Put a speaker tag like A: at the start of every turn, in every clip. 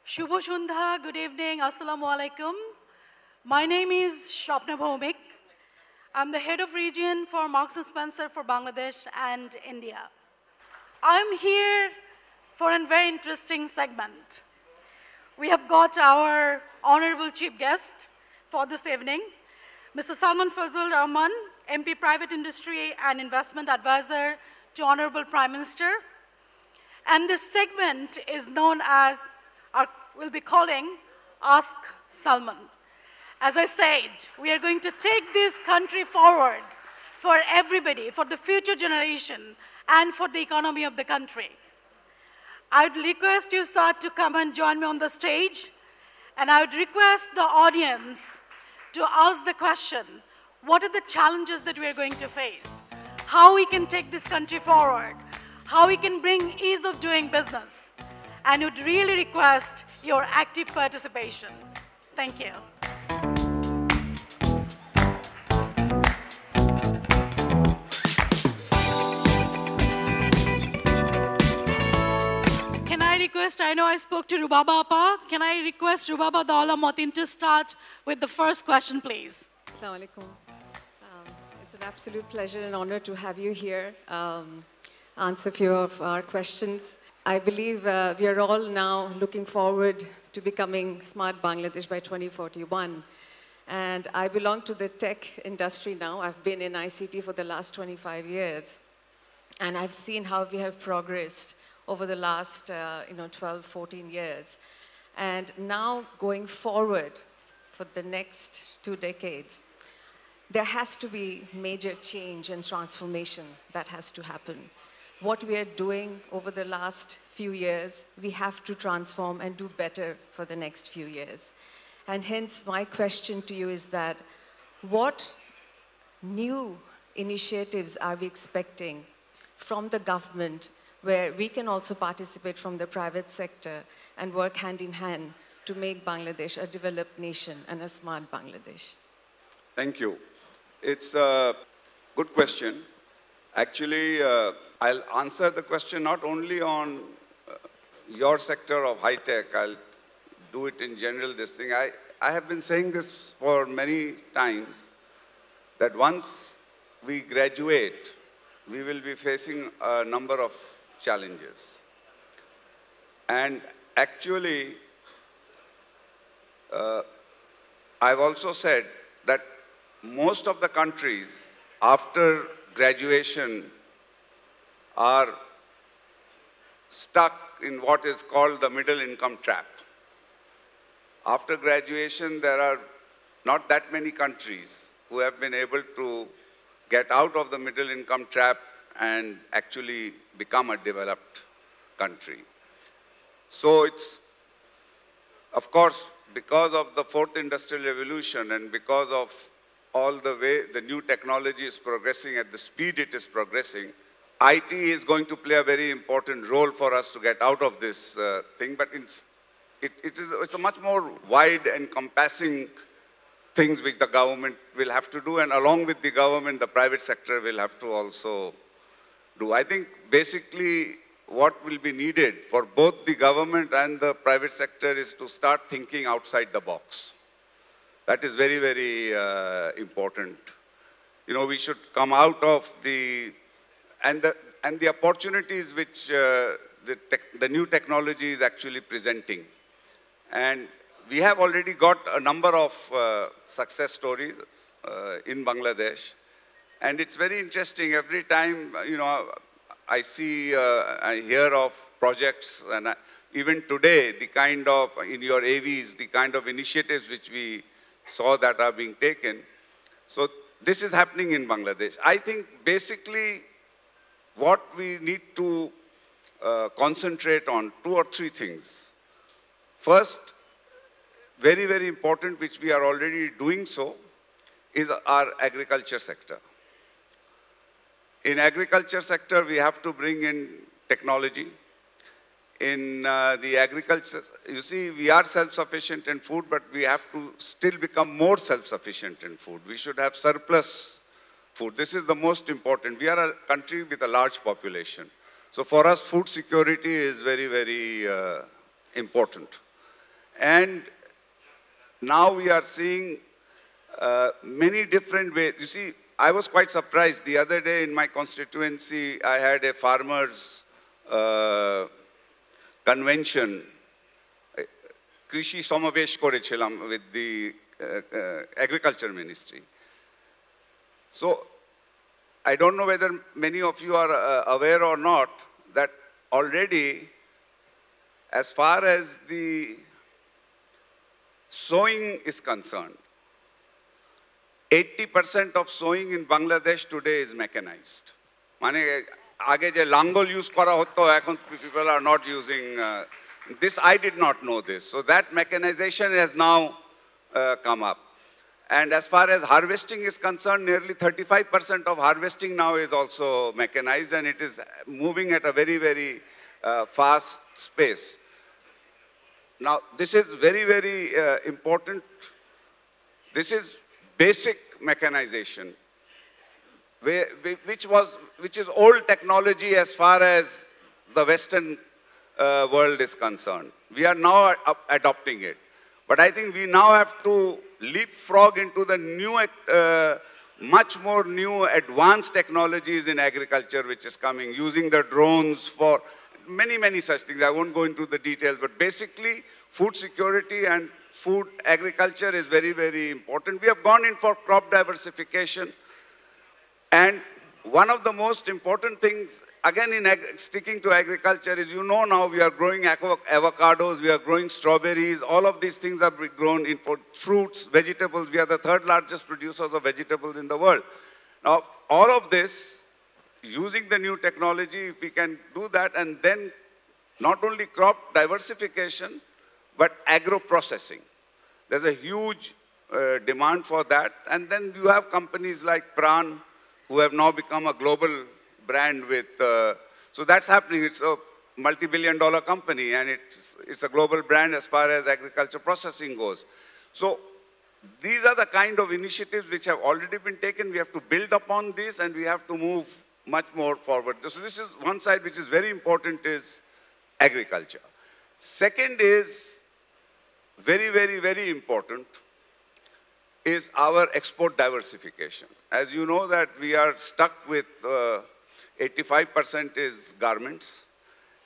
A: Shubho Shundha, good evening, Assalamu alaikum. My name is Shapna Bhomik. I'm the head of region for Marks & Spencer for Bangladesh and India. I'm here for a very interesting segment. We have got our honorable chief guest for this evening, Mr. Salman Fazlur Rahman, MP Private Industry and Investment Advisor to Honorable Prime Minister. And this segment is known as, we'll be calling Ask Salman. As I said, we are going to take this country forward for everybody, for the future generation, and for the economy of the country. I would request you, sir, to come and join me on the stage. And I would request the audience to ask the question, what are the challenges that we are going to face? How we can take this country forward? How we can bring ease of doing business? And would really request your active participation. Thank you. Can I request, I know I spoke to Rubaba Appa, can I request Rubaba Daula Motin to start with the first question, please?
B: Assalamu alaikum. It's an absolute pleasure and honor to have you here, answer a few of our questions. I believe we are all now looking forward to becoming Smart Bangladesh by 2041. And I belong to the tech industry now. I've been in ICT for the last 25 years. And I've seen how we have progressed over the last 12, 14 years. And now going forward for the next 2 decades, there has to be major change and transformation that has to happen. What we are doing over the last few years, we have to transform and do better for the next few years. And hence, my question to you is that, what new initiatives are we expecting from the government where we can also participate from the private sector and work hand in hand to make Bangladesh a developed nation and a smart Bangladesh?
C: Thank you. It's a good question. Actually, I'll answer the question not only on your sector of high tech, I'll do it in general, this thing. I have been saying this for many times, that once we graduate, we will be facing a number of challenges. And actually, I've also said that most of the countries, after graduation, are stuck in what is called the middle income trap. After graduation, there are not that many countries who have been able to get out of the middle income trap and actually become a developed country. So it's, of course, because of the fourth industrial revolution and because of all the way the new technology is progressing at the speed it is progressing, IT is going to play a very important role for us to get out of this thing, but it's a much more wide encompassing things which the government will have to do, and along with the government, the private sector will have to also do. I think basically what will be needed for both the government and the private sector is to start thinking outside the box. That is very, very important. You know, we should come out of the opportunities which the new technology is actually presenting. And we have already got a number of success stories in Bangladesh. And it's very interesting. Every time, you know, I see, I hear of projects, and even today, the kind of, in your AVs, the kind of initiatives which we saw that are being taken. So this is happening in Bangladesh. I think basically what we need to concentrate on, 2 or 3 things. First, very, very important, which we are already doing so, is our agriculture sector. In agriculture sector, we have to bring in technology. In the agriculture, you see, we are self-sufficient in food, but we have to still become more self-sufficient in food. We should have surplus food. This is the most important. We are a country with a large population. So for us, food security is very, very important. And now we are seeing many different ways. You see, I was quite surprised. The other day in my constituency, I had a farmers' convention. Krishi Samavesh korechilam with the Agriculture Ministry. So, I don't know whether many of you are aware or not that already, as far as the sowing is concerned, 80% of sowing in Bangladesh today is mechanized. Mane aage je langol use kora hotto, ekhon people are not using this. I did not know this. So that mechanization has now come up. And as far as harvesting is concerned, nearly 35% of harvesting now is also mechanized, and it is moving at a very, very fast pace. Now, this is very, very important. This is basic mechanization, which is old technology as far as the Western world is concerned. We are now adopting it. But I think we now have to leapfrog into the new, much more new advanced technologies in agriculture which is coming, using the drones for many, many such things. I won't go into the details, but basically food security and food agriculture is very, very important. We have gone in for crop diversification. And one of the most important things, again, in sticking to agriculture is, you know, now we are growing avocados, we are growing strawberries, all of these things are grown in for fruits, vegetables. We are the third largest producers of vegetables in the world. Now, all of this, using the new technology, if we can do that, and then not only crop diversification, but agro-processing. There's a huge demand for that. And then you have companies like Pran, who have now become a global brand with, so that's happening. It's a multi-billion-dollar company, and it's a global brand as far as agriculture processing goes. So these are the kind of initiatives which have already been taken. We have to build upon this, and we have to move much more forward. So this is one side which is very important, is agriculture. Second is very, very, very important is our export diversification. As you know that we are stuck with 85% is garments.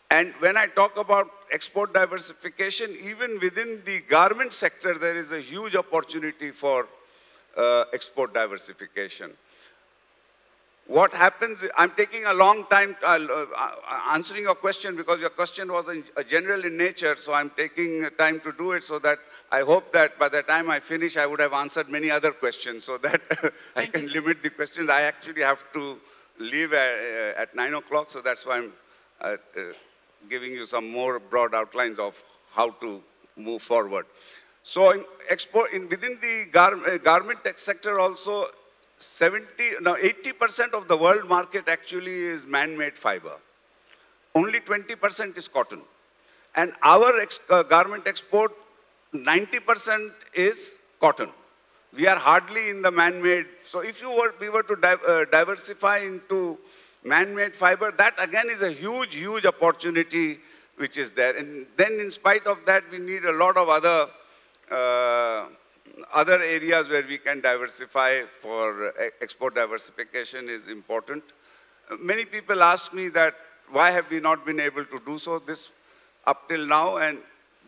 C: And when I talk about export diversification, even within the garment sector, there is a huge opportunity for export diversification. What happens, I'm taking a long time answering your question because your question was general in nature, so I'm taking time to do it so that I hope that by the time I finish, I would have answered many other questions so that I can limit the questions. I actually have to leave at 9 o'clock, so that's why I'm giving you some more broad outlines of how to move forward. So within the garment sector also, 80% of the world market actually is man-made fiber. Only 20% is cotton. And our garment export, 90% is cotton. We are hardly in the man-made. So if we were to diversify into man-made fiber, that again is a huge, huge opportunity which is there. And then in spite of that, we need a lot of other areas where we can diversify. For export diversification is important. Many people ask me that why have we not been able to do so this up till now, and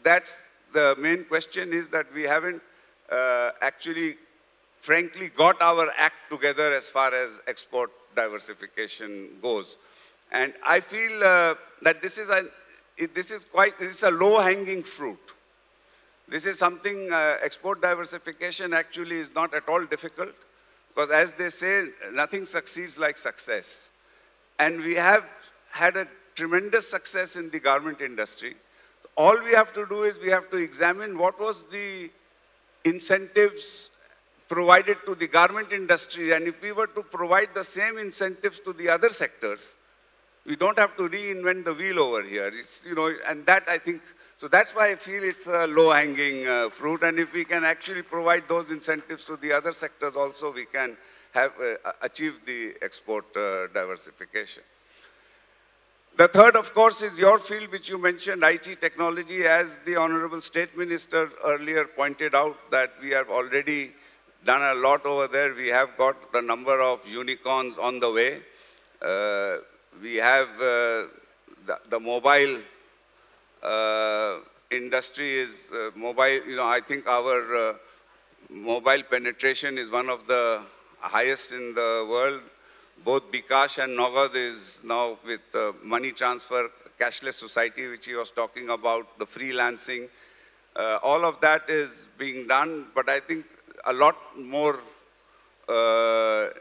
C: that's the main question, is that we haven't actually, frankly, got our act together as far as export diversification goes. And I feel that this is a low-hanging fruit. This is something, export diversification actually is not at all difficult, because as they say, nothing succeeds like success. And we have had a tremendous success in the garment industry. All we have to do is we have to examine what was the incentives provided to the garment industry, and if we were to provide the same incentives to the other sectors, we don't have to reinvent the wheel over here. It's, you know, and that I think, so that's why I feel it's a low-hanging fruit, and if we can actually provide those incentives to the other sectors also, we can have achieve the export diversification. The third, of course, is your field, which you mentioned, IT technology. As the Honorable State Minister earlier pointed out, that we have already done a lot over there. We have got a number of unicorns on the way. We have the mobile industry is mobile. You know, I think our mobile penetration is one of the highest in the world. Both Bikash and Nagad is now with money transfer, cashless society, which he was talking about, the freelancing. All of that is being done, but I think a lot more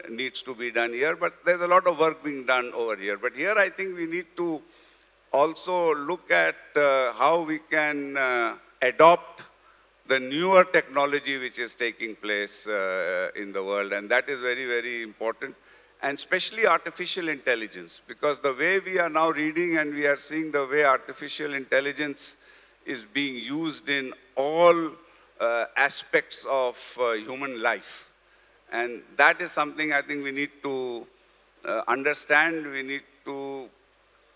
C: needs to be done here. But there's a lot of work being done over here. But here I think we need to also look at how we can adopt the newer technology which is taking place in the world. And that is very, very important. And especially artificial intelligence, because the way we are now reading and we are seeing the way artificial intelligence is being used in all aspects of human life. And that is something I think we need to understand. We need to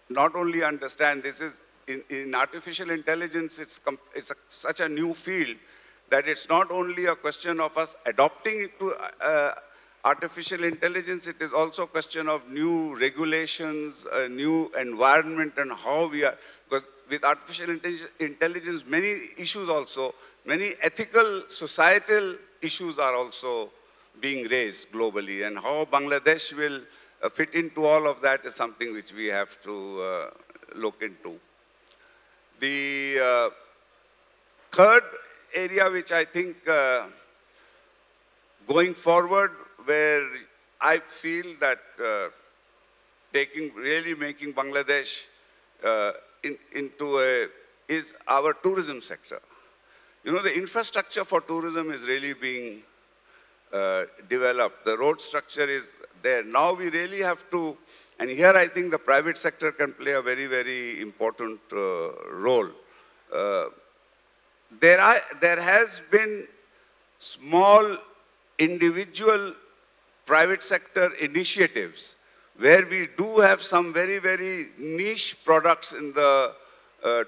C: not only understand, this is, in artificial intelligence, it's such a new field that it's not only a question of us adopting it to artificial intelligence, it is also a question of new regulations, a new environment, and how we are, because with artificial intelligence, many issues also, many ethical, societal issues are also being raised globally, and how Bangladesh will fit into all of that is something which we have to look into. The third area which I think going forward, where I feel that really making Bangladesh is our tourism sector. You know, the infrastructure for tourism is really being developed. The road structure is there. Now we really have to, and here I think the private sector can play a very, very important role. There has been small individual private sector initiatives where we do have some very, very niche products in the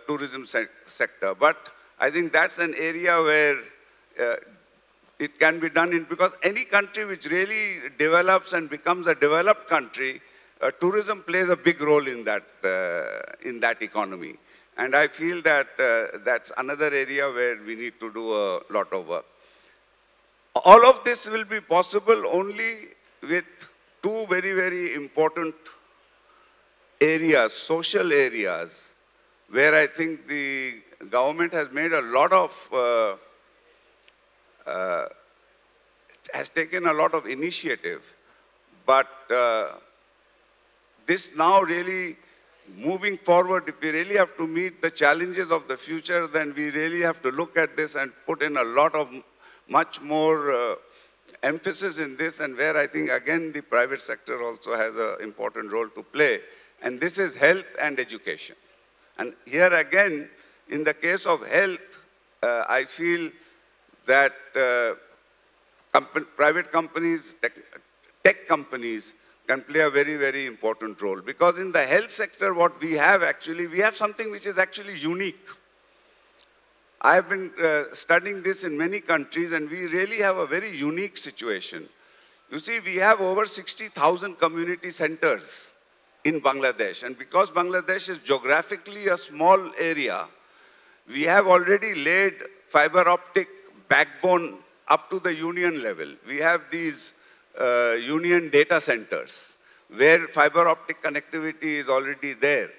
C: tourism sector. But I think that's an area where it can be done because any country which really develops and becomes a developed country, tourism plays a big role in that economy. And I feel that that's another area where we need to do a lot of work. All of this will be possible only with two very, very important areas, social areas, where I think the government has made a lot of, has taken a lot of initiative. But this now really, moving forward, if we really have to meet the challenges of the future, then we really have to look at this and put in a lot of much more emphasis in this, and where I think, again, the private sector also has an important role to play. And this is health and education. And here again, in the case of health, I feel that private companies, tech companies, can play a very, very important role. Because in the health sector, what we have actually, we have something which is actually unique. I have been studying this in many countries, and we really have a very unique situation. You see, we have over 60,000 community centers in Bangladesh. And because Bangladesh is geographically a small area, we have already laid fiber optic backbone up to the union level. We have these union data centers where fiber optic connectivity is already there.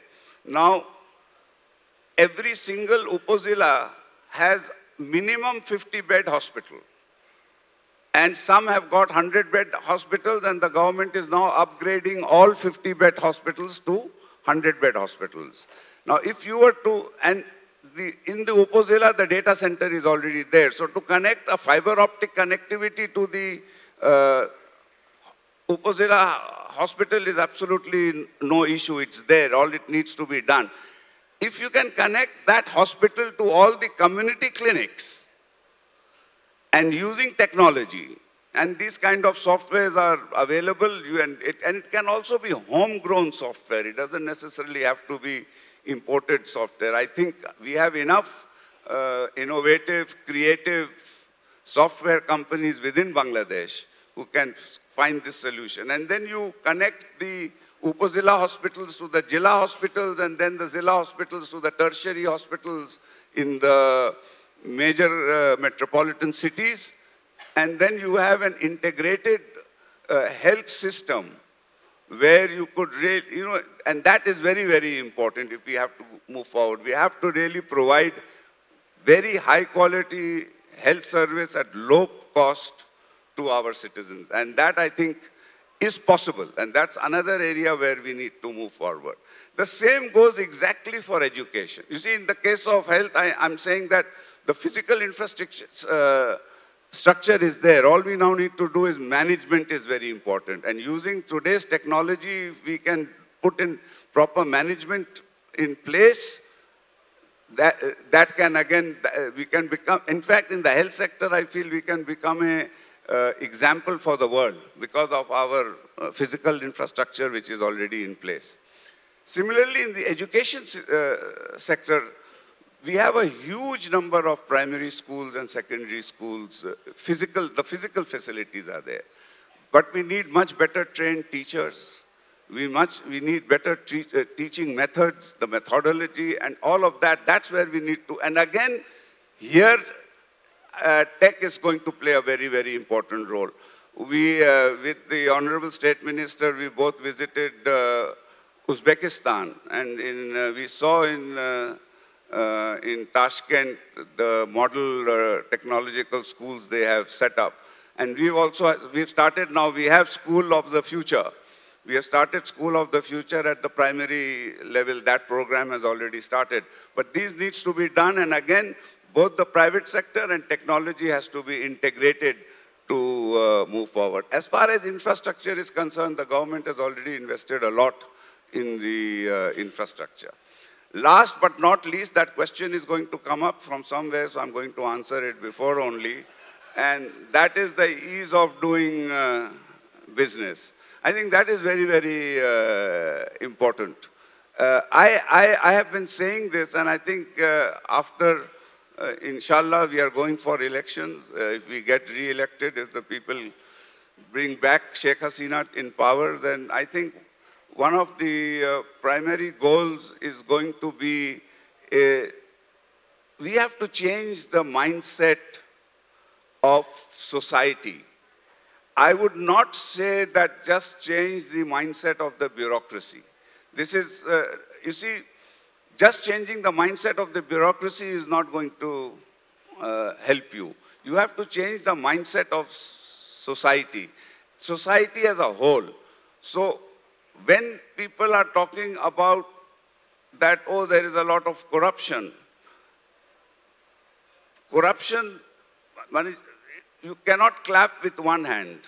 C: Now, every single upazila has minimum 50-bed hospital. And some have got 100-bed hospitals, and the government is now upgrading all 50-bed hospitals to 100-bed hospitals. Now, if you were to, and in the upazila, the data center is already there. So to connect a fiber optic connectivity to the upazila hospital is absolutely no issue. It's there. All it needs to be done. If you can connect that hospital to all the community clinics and using technology, And these kind of softwares are available, and it can also be homegrown software. It doesn't necessarily have to be imported software. I think we have enough innovative, creative software companies within Bangladesh who can find this solution. And then you connect the Upazila hospitals to the Jilla hospitals, and then the Zilla hospitals to the tertiary hospitals in the major metropolitan cities. And then you have an integrated health system where you could really, and that is very, very important if we have to move forward. We have to really provide very high quality health service at low cost to our citizens. And that, I think, is possible. And that's another area where we need to move forward. The same goes exactly for education. You see, in the case of health, I'm saying that the physical infrastructure structure is there. All we now need to do is management is very important. And using today's technology, if we can put in proper management in place, that can again, we can become, in fact, in the health sector, I feel we can become a example for the world because of our physical infrastructure which is already in place. Similarly, in the education sector, we have a huge number of primary schools and secondary schools. The physical facilities are there. But we need much better trained teachers. We need better teaching methods, the methodology, and all of that. That's where we need to. And again, here, tech is going to play a very, very important role. We, with the Honorable State Minister, we both visited Uzbekistan, and we saw in Tashkent the model technological schools they have set up. And we've started now, we have School of the Future. We have started School of the Future at the primary level. That program has already started. But these needs to be done, and again, both the private sector and technology has to be integrated to move forward. As far as infrastructure is concerned, the government has already invested a lot in the infrastructure. Last but not least, that question is going to come up from somewhere, so I'm going to answer it before only. And that is the ease of doing business. I think that is very, very important. I have been saying this, and I think after, inshallah, we are going for elections. If we get re-elected, if the people bring back Sheikh Hasina in power, then I think one of the primary goals is going to be, we have to change the mindset of society. I would not say that just change the mindset of the bureaucracy. This is, you see, just changing the mindset of the bureaucracy is not going to help you. You have to change the mindset of society as a whole. So when people are talking about that, oh, there is a lot of corruption, you cannot clap with one hand.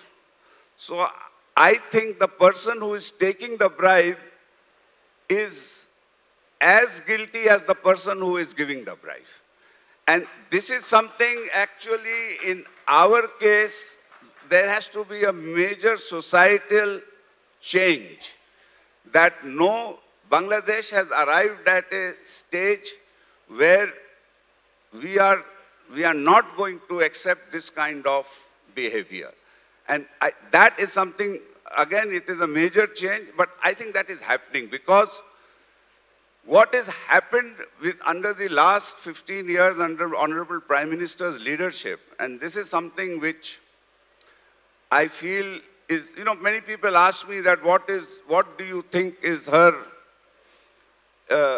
C: So I think the person who is taking the bribe is as guilty as the person who is giving the bribe. And this is something actually, in our case, there has to be a major societal change. That no, Bangladesh has arrived at a stage where we are not going to accept this kind of behavior. And that is something, again, it is a major change, but I think that is happening because what has happened under the last 15 years under Honorable Prime Minister's leadership, and this is something which I feel is, many people ask me that what do you think is her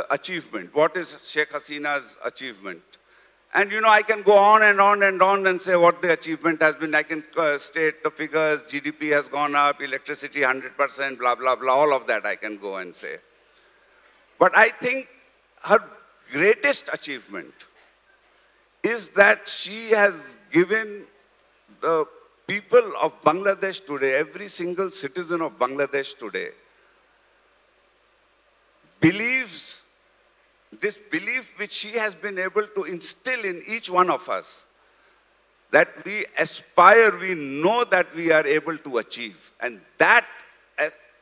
C: achievement? What is Sheikh Hasina's achievement? And I can go on and on and on and say what the achievement has been. I can state the figures, GDP has gone up, electricity 100%, blah, blah, blah, all of that I can go and say. But I think her greatest achievement is that she has given the people of Bangladesh today, every single citizen of Bangladesh today, believes, this belief which she has been able to instill in each one of us, that we aspire, we know that we are able to achieve. And that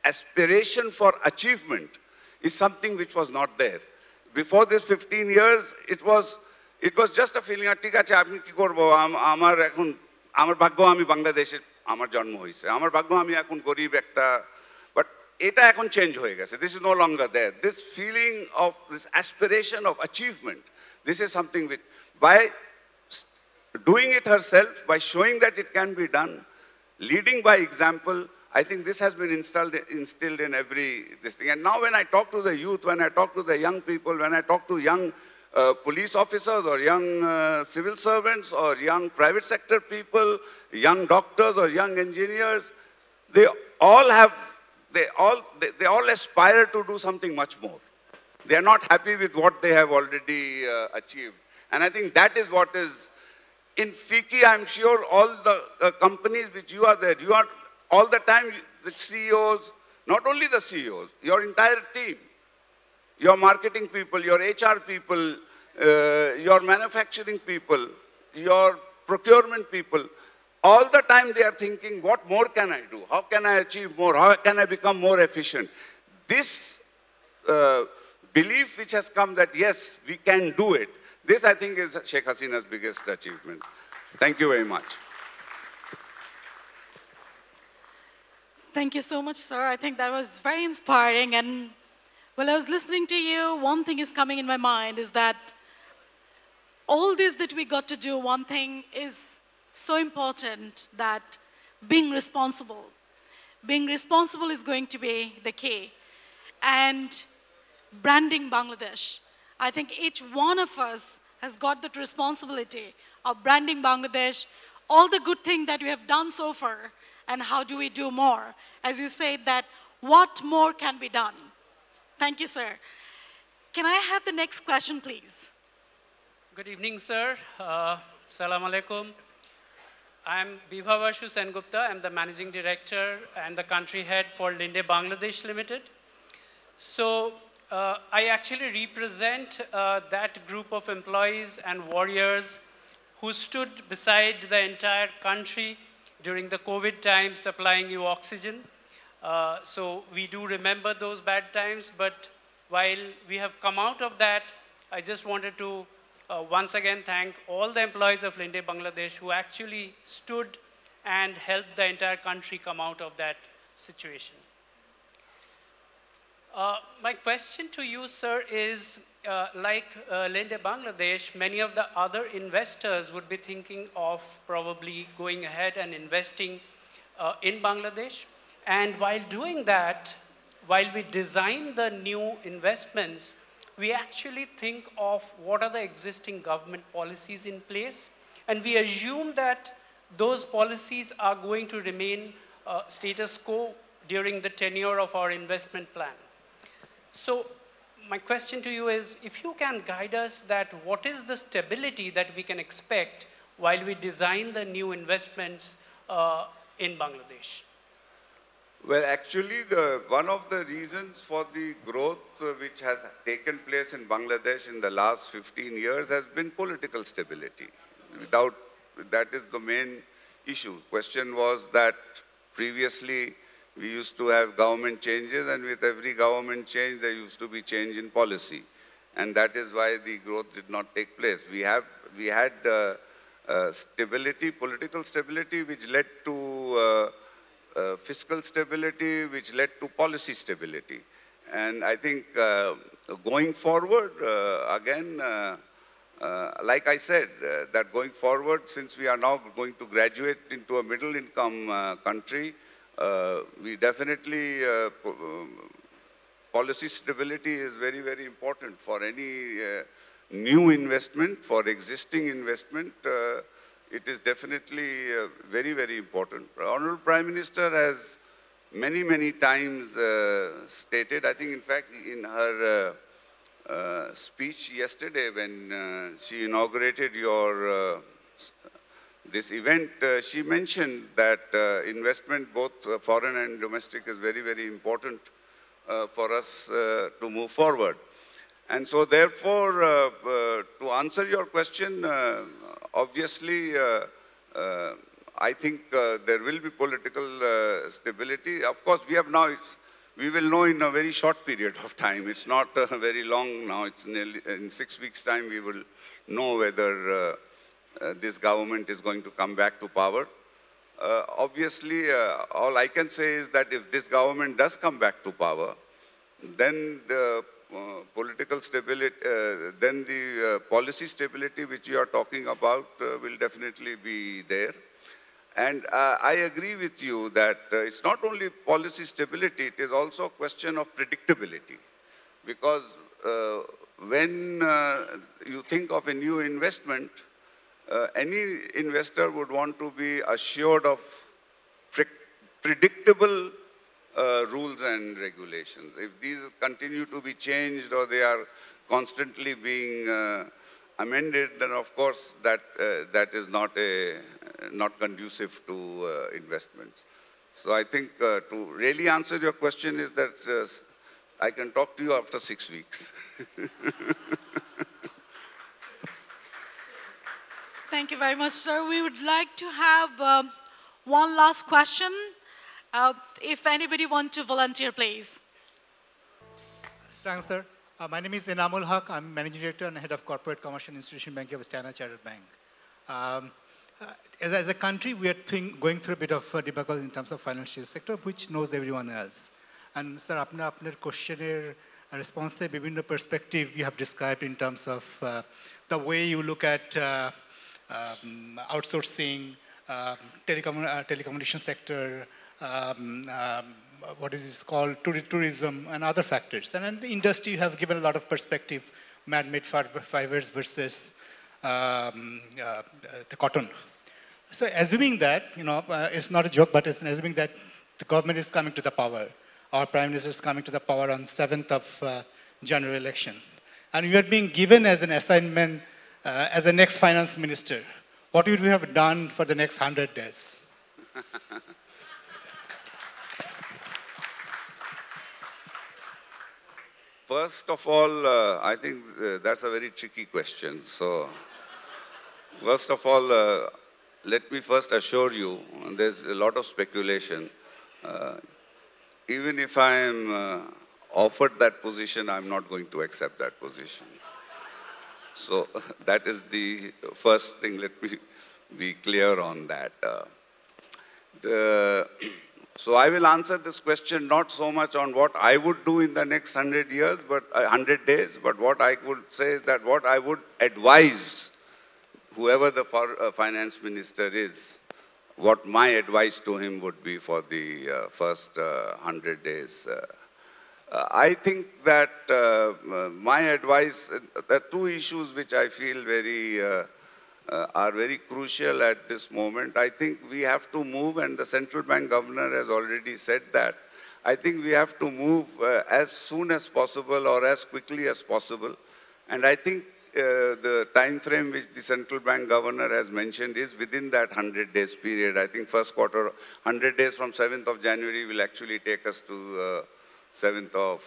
C: aspiration for achievement is something which was not there. Before this 15 years, it was just a feeling, ঠিক আছে আমি কি করব আমার ভাগ্য আমি বাংলাদেশে আমার জন্ম হইছে আমার ভাগ্য আমি এখন গরিব একটা but এটা এখন change হয়ে গেছে. This is no longer there. This feeling of this aspiration of achievement, this is something which by doing it herself, by showing that it can be done, leading by example, I think this has been instilled in this thing. And now when I talk to the youth, when I talk to the young people, when I talk to young police officers or young civil servants or young private sector people, young doctors or young engineers, they all aspire to do something much more. They are not happy with what they have already achieved. And I think that is what is, in FICCI, I'm sure all the companies which you are there, you are all the time, the CEOs, not only the CEOs, your entire team, your marketing people, your HR people, your manufacturing people, your procurement people, all the time they are thinking, what more can I do? How can I achieve more? How can I become more efficient? This belief which has come that yes, we can do it, this I think is Sheikh Hasina's biggest achievement. Thank you very much.
A: Thank you so much, sir. I think that was very inspiring. And while I was listening to you, one thing is coming in my mind is that all this that we got to do, one thing is so important, that being responsible. Being responsible is going to be the key. And branding Bangladesh. I think each one of us has got that responsibility of branding Bangladesh, all the good things that we have done so far, and how do we do more? As you said that, what more can be done? Thank you, sir. Can I have the next question, please?
D: Good evening, sir. Assalamu alaikum. I'm Bibhavashu Sengupta. I'm the managing director and the country head for Linde Bangladesh Limited. So I actually represent that group of employees and warriors who stood beside the entire country during the COVID times, supplying you oxygen. So we do remember those bad times, but while we have come out of that, I just wanted to once again thank all the employees of Linde Bangladesh who actually stood and helped the entire country come out of that situation. My question to you, sir, is like Linde Bangladesh, many of the other investors would be thinking of probably going ahead and investing in Bangladesh. And while doing that, while we design the new investments, we actually think of what are the existing government policies in place. And we assume that those policies are going to remain status quo during the tenure of our investment plan. So my question to you is, if you can guide us that what is the stability that we can expect while we design the new investments in Bangladesh?
C: Well, actually, one of the reasons for the growth which has taken place in Bangladesh in the last 15 years has been political stability. That is the main issue. Question was that previously we used to have government changes, and with every government change, there used to be change in policy. And that is why the growth did not take place. We had stability, political stability, which led to fiscal stability, which led to policy stability. And I think going forward, again, like I said, that going forward, since we are now going to graduate into a middle income country, we definitely, policy stability is very, very important for any new investment, for existing investment. It is definitely very, very important. Honorable Prime Minister has many, many times stated, I think in fact in her speech yesterday when she inaugurated this event, she mentioned that investment, both foreign and domestic, is very, very important for us to move forward. And so therefore, to answer your question, obviously I think there will be political stability. Of course, we will know in a very short period of time. It's not very long now. It's nearly in 6 weeks' time we will know whether this government is going to come back to power. Obviously, all I can say is that if this government does come back to power, then the political stability, then the policy stability which you are talking about will definitely be there. And I agree with you that it's not only policy stability, it is also a question of predictability. Because when you think of a new investment, any investor would want to be assured of predictable rules and regulations. If these continue to be changed or they are constantly being amended, then of course that is not conducive to investments. So I think to really answer your question is that I can talk to you after 6 weeks.
A: Thank you very much, sir. We would like to have one last question. If anybody wants to volunteer, please.
E: Thanks, sir. My name is Enamul Haq. I'm Managing Director and Head of Corporate Commercial Institution Banking of Standard Chartered Bank. As a country, we are going through a bit of a debacle in terms of financial sector, which knows everyone else. And sir, apnar questionnaire response se bibhinno perspective you have described in terms of the way you look at outsourcing, telecommunication sector, what is this called, tourism, and other factors. And in the industry, you have given a lot of perspective, man-made fibers versus the cotton. So assuming that, it's not a joke, but it's assuming that the government is coming to the power, our Prime Minister is coming to the power on 7th of January election. And you are being given as an assignment as a next finance minister. What would we have done for the next 100 days?
C: First of all, I think that's a very tricky question. So, first of all, let me first assure you, there's a lot of speculation. Even if I am offered that position, I'm not going to accept that position. So, that is the first thing. Let me be clear on that. So I will answer this question not so much on what I would do in the next 100 years, but 100 days, but what I would say is that what I would advise whoever the finance minister is, what my advice to him would be for the first 100 days. I think that my advice, there are two issues which I feel are very crucial at this moment. I think we have to move, and the central bank governor has already said that. I think we have to move as soon as possible or as quickly as possible. And I think the time frame which the central bank governor has mentioned is within that 100 days period. I think first quarter, 100 days from 7th of January will actually take us to 7th of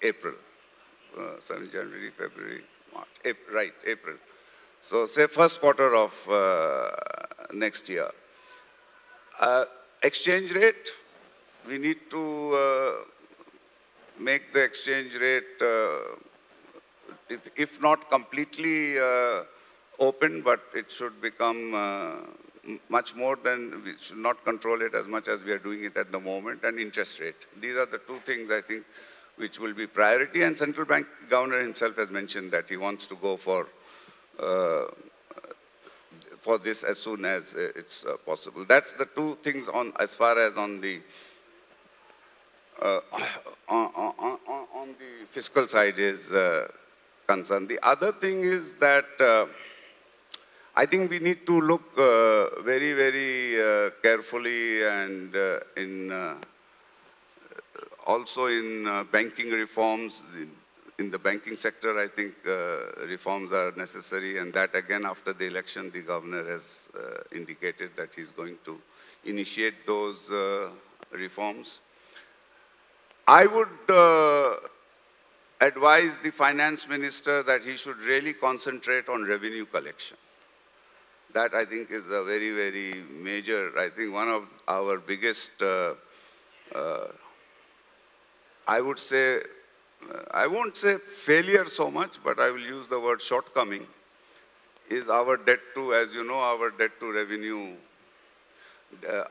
C: April. 7th January, February, March, April, right, April. So say first quarter of next year. Exchange rate, we need to make the exchange rate, if not completely open, but it should become much more than, we should not control it as much as we are doing it at the moment, and interest rate. These are the two things I think which will be priority, and central bank governor himself has mentioned that he wants to go for this as soon as it's possible. That's the two things on as far as on the fiscal side is concerned. The other thing is that I think we need to look very, very carefully and also in banking reforms. In the banking sector, I think reforms are necessary, and that again after the election, the governor has indicated that he's going to initiate those reforms. I would advise the finance minister that he should really concentrate on revenue collection. That I think is a very, very major, I think one of our biggest, I would say, I won't say failure so much, but I will use the word shortcoming, is our debt to, as you know, our debt to revenue,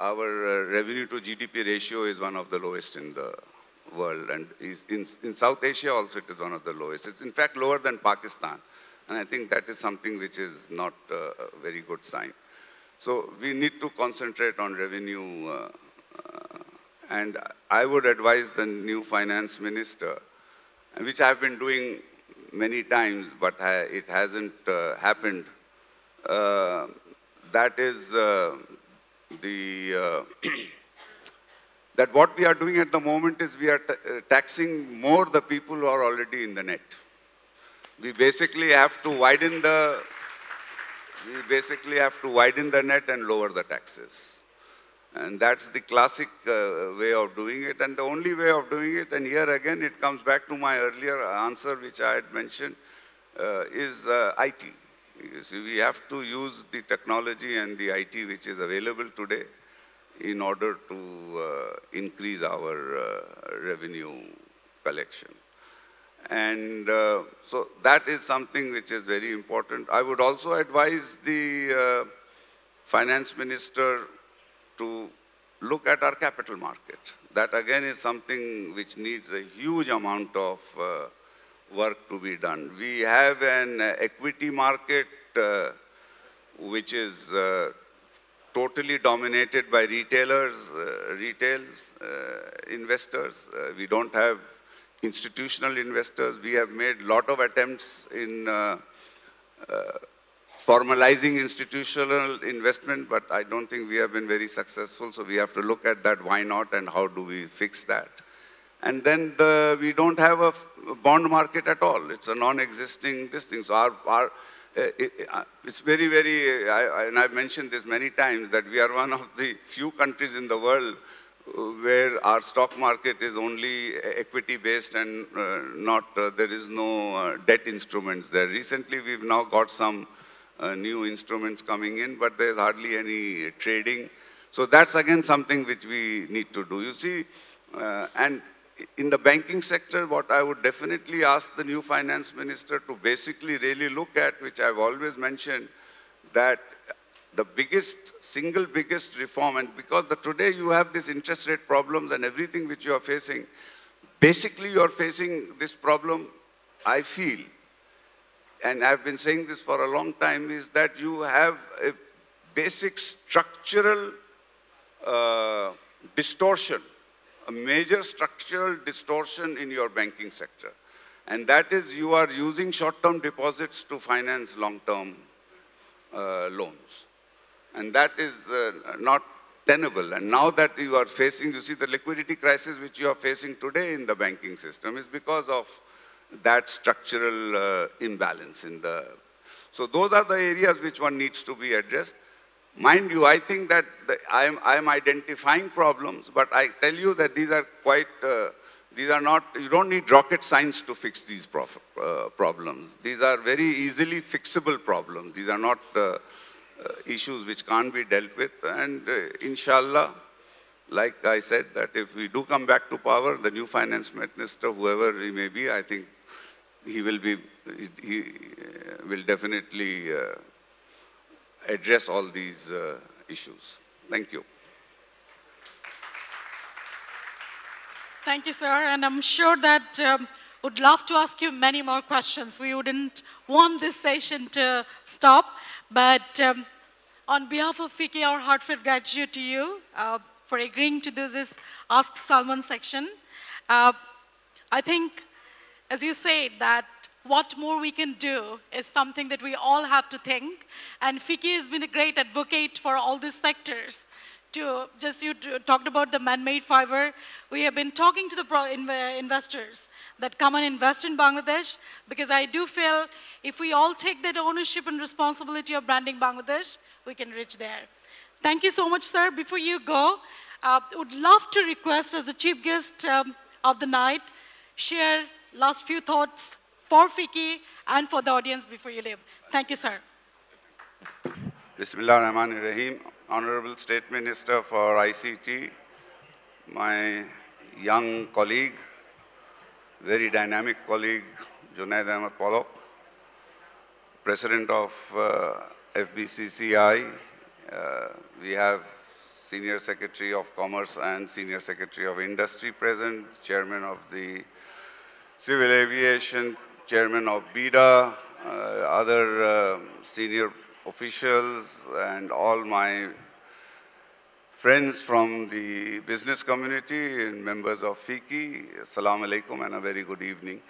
C: our revenue to GDP ratio is one of the lowest in the world. And in South Asia also it is one of the lowest. It's in fact lower than Pakistan. And I think that is something which is not a very good sign. So we need to concentrate on revenue. And I would advise the new finance minister, which I have been doing many times, but it hasn't happened. That is that what we are doing at the moment is we are taxing more the people who are already in the net. We basically have to widen the net and lower the taxes. And that's the classic way of doing it. And the only way of doing it, and here again it comes back to my earlier answer which I had mentioned, is IT. You see, we have to use the technology and the IT which is available today in order to increase our revenue collection. And so that is something which is very important. I would also advise the finance minister to look at our capital market. That again is something which needs a huge amount of work to be done. We have an equity market which is totally dominated by retail investors. We don't have institutional investors. We have made a lot of attempts in formalizing institutional investment, but I don't think we have been very successful. So we have to look at that, why not, and how do we fix that. And then we don't have a bond market at all. It's a non-existing this thing. So it's very, very, and I've mentioned this many times, that we are one of the few countries in the world where our stock market is only equity-based and there is no debt instruments there. Recently, we've now got some new instruments coming in, but there's hardly any trading. So that's again something which we need to do. You see, and in the banking sector, what I would definitely ask the new finance minister to basically really look at, which I've always mentioned, that the single biggest reform, and because today you have this interest rate problems and everything which you are facing, basically you are facing this problem, I feel, and I've been saying this for a long time, is that you have a basic structural distortion, a major structural distortion in your banking sector. And that is you are using short-term deposits to finance long-term loans. And that is not tenable. And now that you are facing, you see the liquidity crisis which you are facing today in the banking system is because of that structural imbalance in the... So those are the areas which one needs to be addressed. Mind you, I think that I am identifying problems, but I tell you that these are quite, these are not, you don't need rocket science to fix these problems. These are very easily fixable problems. These are not issues which can't be dealt with. And inshallah, like I said, that if we do come back to power, the new finance minister, whoever he may be, I think he will definitely address all these issues. Thank you.
A: Thank you, sir. And I'm sure that would love to ask you many more questions. We wouldn't want this session to stop. But on behalf of FICCI, our heartfelt gratitude to you for agreeing to do this Ask Salman section. I think, as you said, that what more we can do is something that we all have to think. And FICCI has been a great advocate for all these sectors. You talked about the man-made fiber. We have been talking to the investors that come and invest in Bangladesh, because I do feel if we all take that ownership and responsibility of branding Bangladesh, we can reach there. Thank you so much, sir. Before you go, would love to request, as the chief guest of the night, share last few thoughts for FICCI and for the audience before you leave. Thank you, sir.
C: Bismillah ar-Rahman ar-Rahim. Honorable State Minister for ICT, my young colleague, very dynamic colleague, Junaid Ahmed Polok, President of FBCCI, we have Senior Secretary of Commerce and Senior Secretary of Industry present, Chairman of the Civil Aviation, Chairman of BIDA, other senior officials, and all my friends from the business community and members of FICCI. Assalamu alaikum and a very good evening.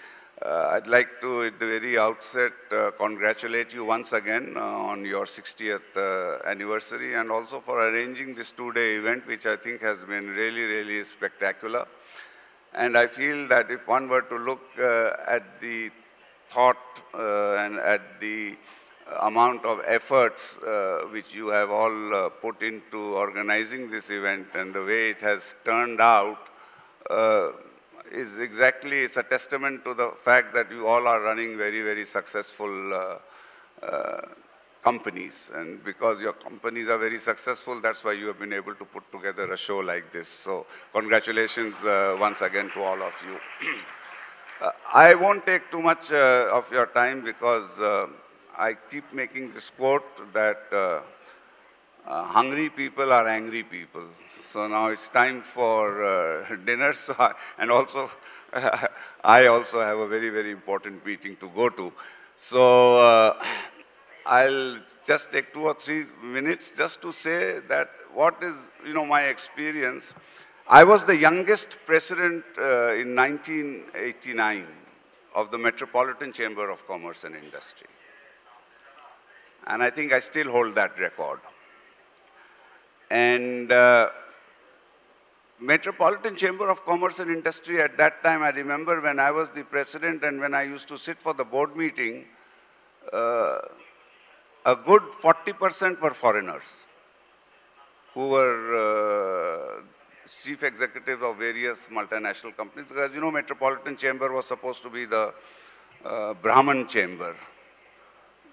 C: I'd like to, at the very outset, congratulate you once again on your 60th anniversary, and also for arranging this two-day event, which I think has been really, really spectacular. And I feel that if one were to look at the thought and at the amount of efforts which you have all put into organizing this event, and the way it has turned out, is exactly, it's a testament to the fact that you all are running very, very successful companies. And because your companies are very successful, that's why you have been able to put together a show like this. So congratulations once again to all of you. I won't take too much of your time, because I keep making this quote that hungry people are angry people. So now it's time for dinner. So and also, I also have a very, very important meeting to go to. So I'll just take 2 or 3 minutes just to say that what is, my experience. I was the youngest president in 1989 of the Metropolitan Chamber of Commerce and Industry. And I think I still hold that record. And Metropolitan Chamber of Commerce and Industry at that time, I remember when I was the president and when I used to sit for the board meeting, a good 40% were foreigners who were chief executives of various multinational companies. Because, Metropolitan Chamber was supposed to be the Brahman Chamber.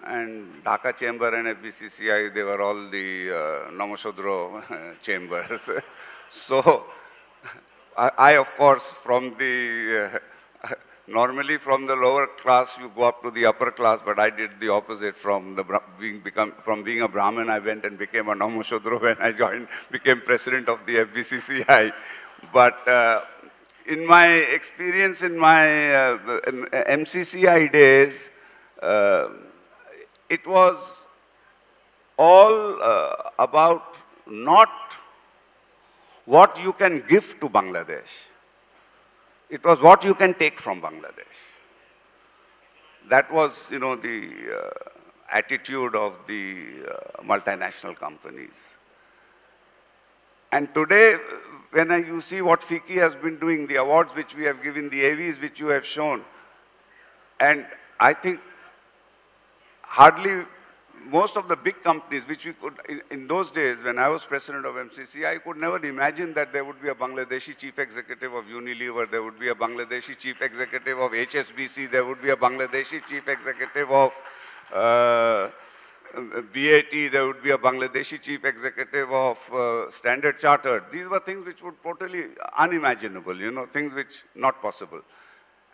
C: And Dhaka Chamber and FBCCI, they were all the Namashodro chambers. So, I of course, from the, normally from the lower class, you go up to the upper class, but I did the opposite. From being a Brahmin, I went and became a Namashodro when I became president of the FBCCI. But in my experience, in my MCCI days, it was all about not what you can give to Bangladesh. It was what you can take from Bangladesh. That was, the attitude of the multinational companies. And today, when you see what FICCI has been doing, the awards which we have given, the AVs which you have shown, and I think hardly most of the big companies which we could, in those days when I was president of MCC, I could never imagine that there would be a Bangladeshi chief executive of Unilever, there would be a Bangladeshi chief executive of HSBC, there would be a Bangladeshi chief executive of BAT, there would be a Bangladeshi chief executive of Standard Chartered. These were things which were totally unimaginable, things which not possible.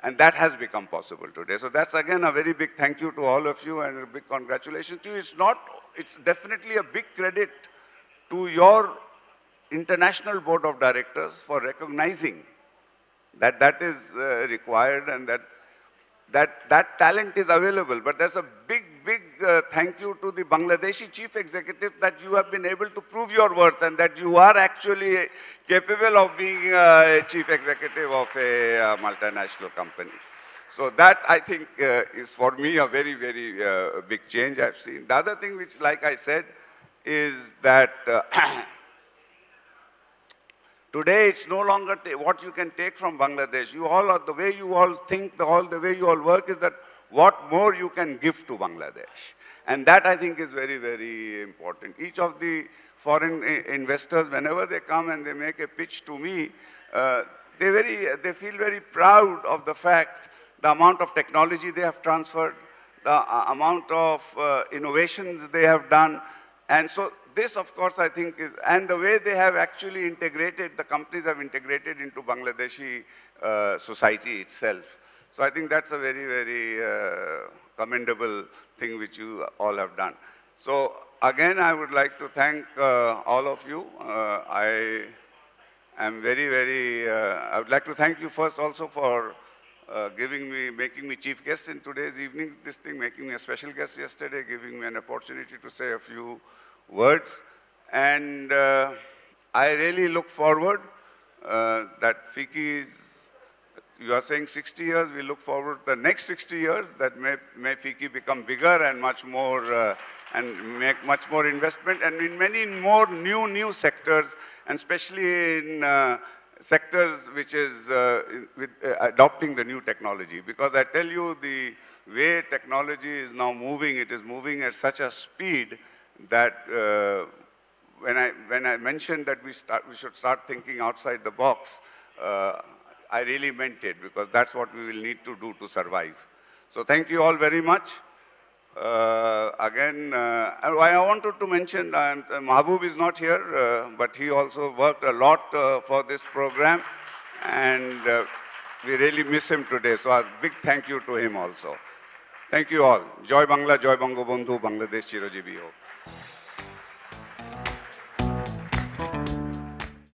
C: And that has become possible today. So that's again a very big thank you to all of you and a big congratulations to you. It's definitely a big credit to your international board of directors for recognizing that that is required and that talent is available. But there's a big thank you to the Bangladeshi chief executive that you have been able to prove your worth and that you are actually capable of being a chief executive of a multinational company. So that, I think, is for me a very, very big change I've seen. The other thing which, like I said, is that today it's no longer what you can take from Bangladesh. You all are, the way you all think, the way you all work is that what more you can give to Bangladesh. And that, I think, is very, very important. Each of the foreign investors, whenever they come and they make a pitch to me, they feel very proud of the fact, the amount of technology they have transferred, the amount of innovations they have done, And so this, of course, I think is, and the way they have actually integrated, the companies have integrated into Bangladeshi society itself. So I think that's a very, very commendable thing which you all have done. So again, I would like to thank all of you. I am very, very, I would like to thank you first also for making me chief guest in today's evening, this thing, making me a special guest yesterday, giving me an opportunity to say a few words. And I really look forward that FICCI is, you are saying 60 years, we look forward to the next 60 years that may FICCI become bigger and much more, and make much more investment, and in many more new sectors, and especially in sectors which is with adopting the new technology. Because I tell you, the way technology is now moving, it is moving at such a speed that when I mentioned that we should start thinking outside the box, I really meant it, because that's what we will need to do to survive. So thank you all very much. Again, I wanted to mention, Mahbub is not here, but he also worked a lot for this program, and we really miss him today. So a big thank you to him also. Thank you all. Joy Bangla, Joy Bangabandhu, Bangladesh Chirojibi ho.